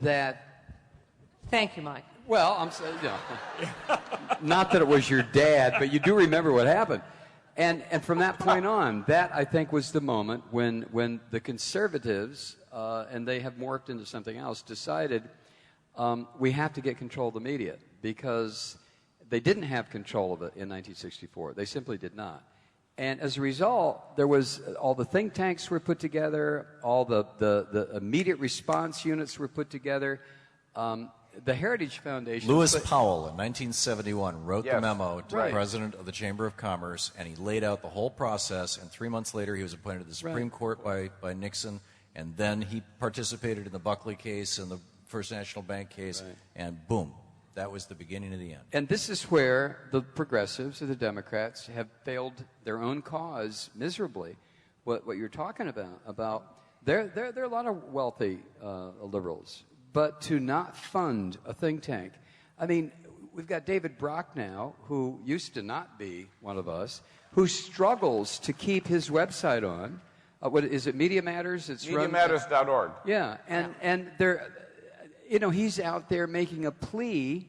that... Thank you, Mike. Well, I'm saying, not that it was your dad, but you do remember what happened. And from that point on, that, I think, was the moment when the conservatives, and they have morphed into something else, decided we have to get control of the media, because they didn't have control of it in 1964. They simply did not. And as a result, there was all the think tanks were put together, all the immediate response units were put together. The Heritage Foundation... Lewis Powell, in 1971, wrote the memo to Right. the president of the Chamber of Commerce, and he laid out the whole process, and 3 months later he was appointed to the Supreme Court by Nixon, and then he participated in the Buckley case and the First National Bank case, and boom, that was the beginning of the end. And this is where the progressives or the Democrats have failed their own cause miserably. What you're talking about there are a lot of wealthy liberals, but to not fund a think tank. I mean, we've got David Brock now, who used to not be one of us, who struggles to keep his website on. What is it? Media Matters. It's MediaMatters.org. Yeah, and they're, he's out there making a plea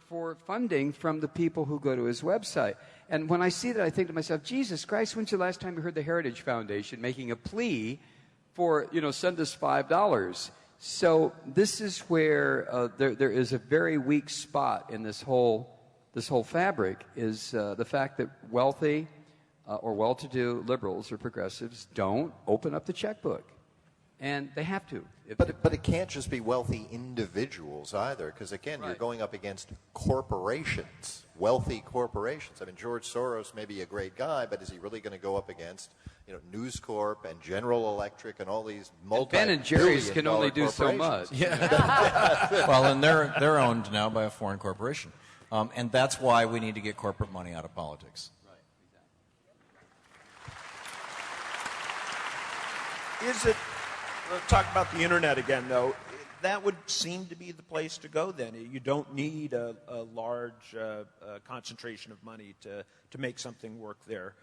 for funding from the people who go to his website. And when I see that, I think to myself, Jesus Christ, when's the last time you heard the Heritage Foundation making a plea for, send us $5? So this is where there is a very weak spot in this whole fabric, is the fact that wealthy or well-to-do liberals or progressives don't open up the checkbook. And they have to. But it can't just be wealthy individuals either, because, again, you're going up against corporations, wealthy corporations. I mean, George Soros may be a great guy, but is he really going to go up against, News Corp and General Electric and all these Ben and Jerry's can only do so much. Yeah. Well, and they're owned now by a foreign corporation. And that's why we need to get corporate money out of politics. Is it, talk about the internet again, though, that would seem to be the place to go then. You don't need a large concentration of money to make something work there.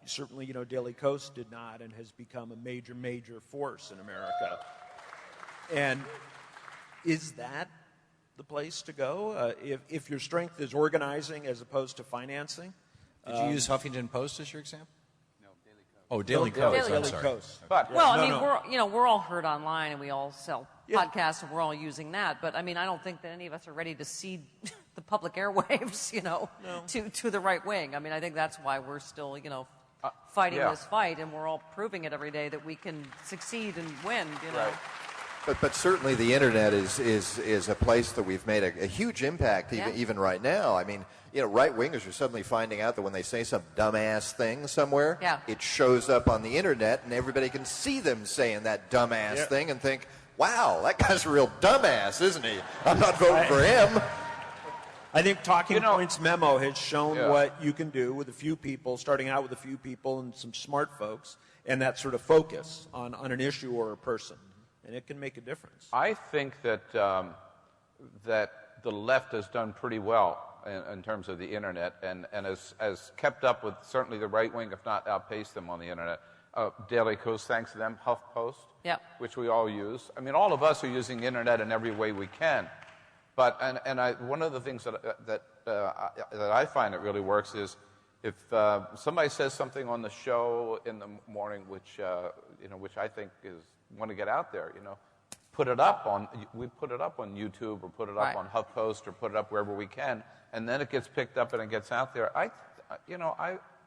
Certainly, Daily Kos did not and has become a major force in America. And is that the place to go? If your strength is organizing as opposed to financing? Did you use Huffington Post as your example? Oh, Daily Kos. Daily I'm sorry. Kos. But we're all heard online, and we all sell podcasts, and we're all using that. But I mean, I don't think that any of us are ready to cede the public airwaves, to the right wing. I mean, I think that's why we're still, fighting this fight, and we're all proving it every day that we can succeed and win. Right. But certainly the internet is a place that we've made a huge impact even right now. I mean, right-wingers are suddenly finding out that when they say some dumbass thing somewhere, it shows up on the internet and everybody can see them saying that dumbass thing and think, wow, that guy's a real dumbass, isn't he? I'm not voting for him. I think Talking Points memo has shown what you can do with a few people, starting out with a few people and some smart folks, and that sort of focus on an issue or a person. And it can make a difference. I think that that the left has done pretty well in terms of the internet, and has kept up with certainly the right wing, if not outpaced them on the internet. Daily Kos, thanks to them, HuffPost, which we all use. I mean, all of us are using the internet in every way we can. But one of the things that I find that really works is if somebody says something on the show in the morning, which I think is want to get out there, put it up on YouTube or put it up on HuffPost or put it up wherever we can, and then it gets picked up and it gets out there.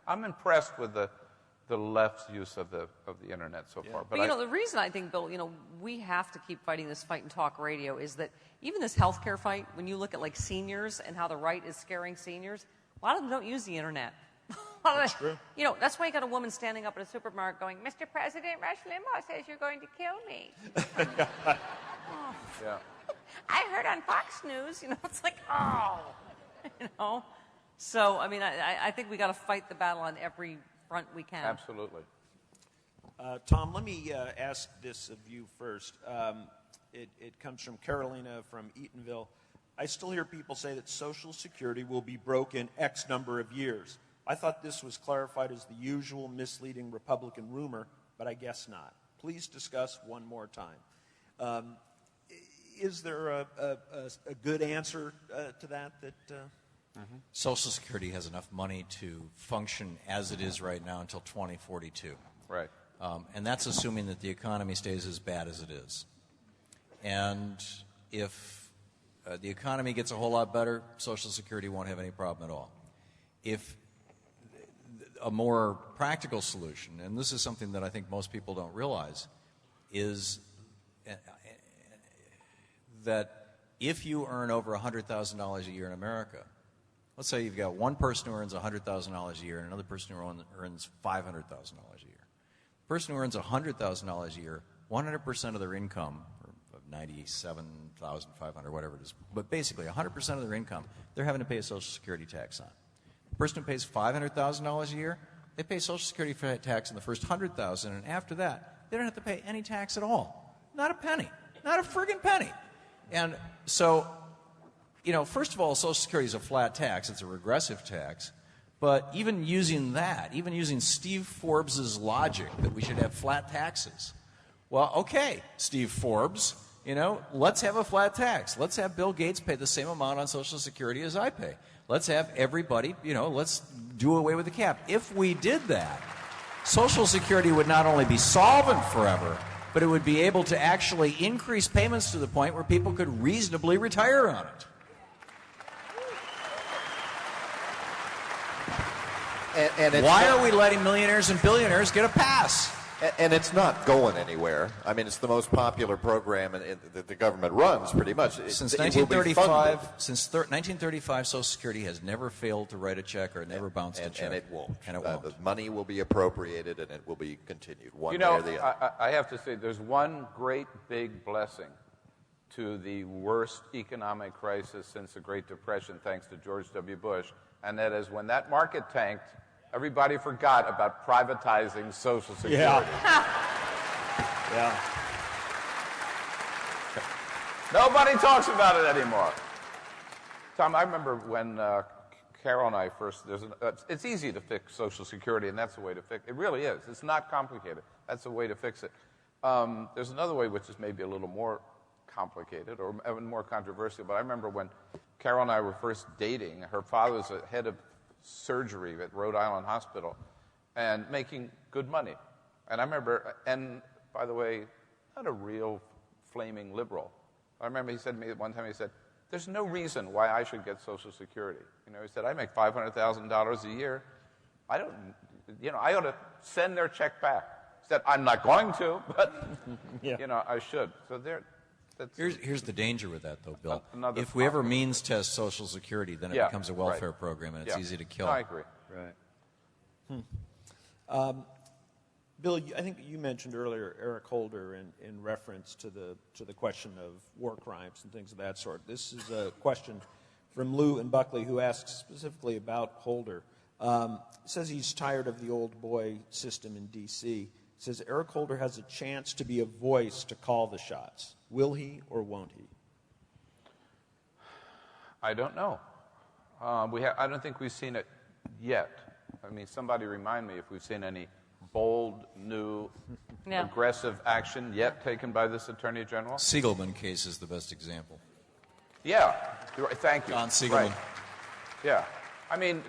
I'm impressed with the left's use of the internet so far. But the reason I think, Bill, we have to keep fighting this fight in talk radio is that even this healthcare fight, when you look at like seniors and how the right is scaring seniors, a lot of them don't use the internet. That's true. That's why you got a woman standing up at a supermarket going, Mr. President, Rush Limbaugh says you're going to kill me. I heard on Fox News, it's like, So, I mean, I think we got to fight the battle on every front we can. Absolutely. Tom, let me ask this of you first. It comes from Carolina from Eatonville. I still hear people say that Social Security will be broke in X number of years. I thought this was clarified as the usual misleading Republican rumor, but I guess not. Please discuss one more time. is there a good answer to that? Social Security has enough money to function as it is right now until 2042. Right. And that's assuming that the economy stays as bad as it is. And if the economy gets a whole lot better, Social Security won't have any problem at all. If a more practical solution, and this is something that I think most people don't realize, is that if you earn over $100,000 a year in America, let's say you've got one person who earns $100,000 a year and another person who earns $500,000 a year. The person who earns $100,000 a year, 100% of their income, or 97,500, whatever it is, but basically 100% of their income, they're having to pay a Social Security tax on. The person who pays $500,000 a year, they pay Social Security tax on the first $100,000, and after that, they don't have to pay any tax at all. Not a penny. Not a friggin' penny. And so, first of all, Social Security is a flat tax. It's a regressive tax. But even using that, even using Steve Forbes' logic that we should have flat taxes, well, okay, Steve Forbes, let's have a flat tax. Let's have Bill Gates pay the same amount on Social Security as I pay. Let's have everybody, let's do away with the cap. If we did that, Social Security would not only be solvent forever, but it would be able to actually increase payments to the point where people could reasonably retire on it. And why are we letting millionaires and billionaires get a pass? And it's not going anywhere. I mean, it's the most popular program that the government runs, pretty much. Since 1935, Social Security has never failed to write a check or never bounced a check. And it won't. And it won't. The money will be appropriated, and it will be continued one way or the other. I have to say, there's one great big blessing to the worst economic crisis since the Great Depression, thanks to George W. Bush, and that is when that market tanked, everybody forgot about privatizing Social Security. Yeah. Nobody talks about it anymore. Tom, I remember when Carol and I first, it's easy to fix Social Security, and that's the way to fix it. It really is. It's not complicated. That's the way to fix it. There's another way which is maybe a little more complicated or even more controversial, but I remember when Carol and I were first dating, her father was a head of surgery at Rhode Island Hospital and making good money. And I remember, and by the way, not a real flaming liberal. I remember he said to me one time, he said, there's no reason why I should get Social Security. He said, I make $500,000 a year. I ought to send their check back. He said, I'm not going to, but, I should. So Here's the danger with that, though, Bill. If we problem. ever means test Social Security, then it becomes a welfare program, and it's easy to kill. No, I agree. Right. Bill, I think you mentioned earlier Eric Holder in reference to the question of war crimes and things of that sort. This is a question from Lou and Buckley, who asks specifically about Holder. Says he's tired of the old boy system in D.C. Says Eric Holder has a chance to be a voice to call the shots. Will he or won't he? I don't know. I don't think we've seen it yet. I mean, somebody remind me if we've seen any bold, new, aggressive action yet taken by this Attorney General. Siegelman case is the best example. Yeah. Thank you. John Siegelman. Right. Yeah. I mean,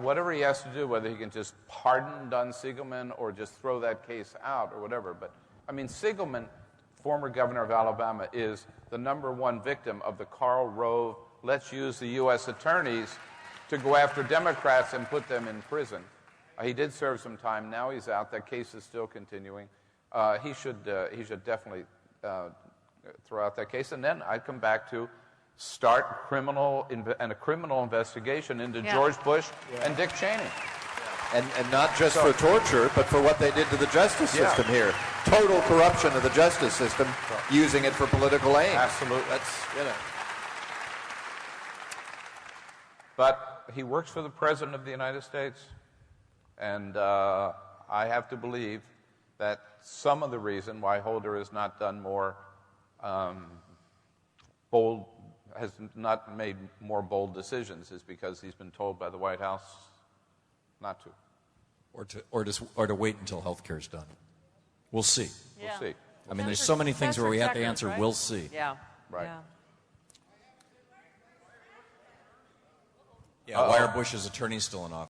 whatever he has to do, whether he can just pardon Don Siegelman or just throw that case out or whatever. But, I mean, Siegelman, former governor of Alabama, is the #1 victim of the Karl Rove, let's use the U.S. attorneys to go after Democrats and put them in prison. He did serve some time. Now he's out. That case is still continuing. He should definitely throw out that case. And then I'd come back to start a criminal investigation into George Bush and Dick Cheney. And not just for torture, but for what they did to the justice system here. Total corruption of the justice system, using it for political aims. Absolutely. That's, But he works for the President of the United States. And I have to believe that some of the reason why Holder has not done more has not made more bold decisions is because he's been told by the White House not to. Or to wait until health care is done. We'll see. Yeah. We'll see. I mean, there's so many things where we have to answer, right? we'll see. Yeah. Right. Yeah. Yeah, why are Bush's attorneys still in office?